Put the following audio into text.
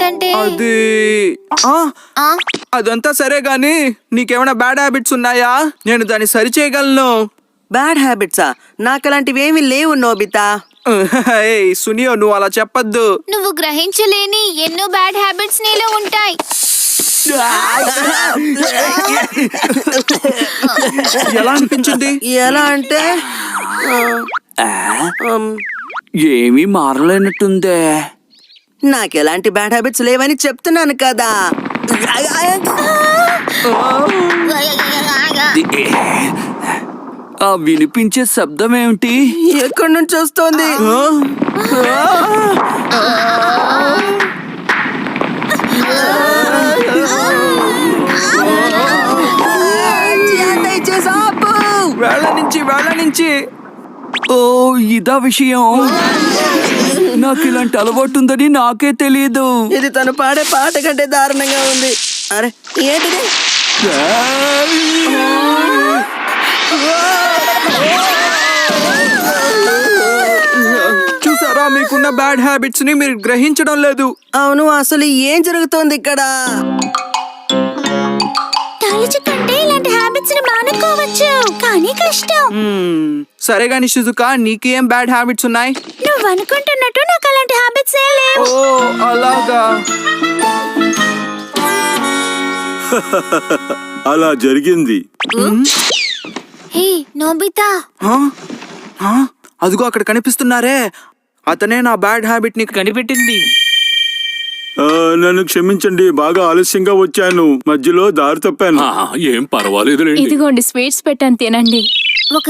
అంటే అది అదంతా సరే గాని నీకేమైనా బ్యాడ్ హ్యాబిట్స్ ఉన్నాయా? నేను దాన్ని సరి చేయగలను. బ్యాడ్ హ్యాబిట్సా? నాకు అలాంటివి ఏమీ లేవు నోబితా. ఏయ్ సునియో, నువ్వు అలా చెప్పొద్దు. నువ్వు గ్రహించలేని ఎన్నో బ్యాడ్ హ్యాబిట్స్ నీలో ఉంటాయి. ఎలా అనిపించింది? ఎలా అంటే ఏమీ మారలేనట్టుందే. నాకు ఎలాంటి బ్యాడ్ హ్యాబిట్స్ లేవని చెప్తున్నాను కదా. ఆ వినిపించే శబ్దం ఏమిటి? ఎక్కడి నుంచి వస్తోంది? వేళ నుంచి ఓ ఇదా విషయం. నాకు ఇలాంటి అలవాటు ఉందని నాకే తెలియదు. ఇది తను పాడే పాట కంటే దారుణంగా ఉంది. అరే ఏంటిది? చూసారా, మీకున్న బ్యాడ్ హ్యాబిట్స్ ని మీరు గ్రహించడం లేదు. అవును, అసలు ఏం జరుగుతోంది ఇక్కడ? తలుచుకుంటే ఇలాంటి హ్యాబిట్స్ ని మానుకోవచ్చు, కానీ కష్టం. సరే గాని షిజుకా, నీకేం బ్యాడ్ హ్యాబిట్స్ ఉన్నాయి? నువ్వు అనుకుంటున్నట్టు నాకు అలాంటి హ్యాబిట్స్ ఏ లేవు. ఓ అలాగా. అలా జరిగింది. హే నోబితా, అదిగో అక్కడ కనిపిస్తున్నారే, అతనే నా బ్యాడ్ హ్యాబిట్ ని కనిపెట్టింది. నన్ను క్షమించండి, బాగా ఆలస్యంగా వచ్చాను, మధ్యలో దారి తప్పాను. ఏం పర్వాలేదు. ఇదిగోండి స్వీట్స్ పెట్టాను, తినండి. ఒక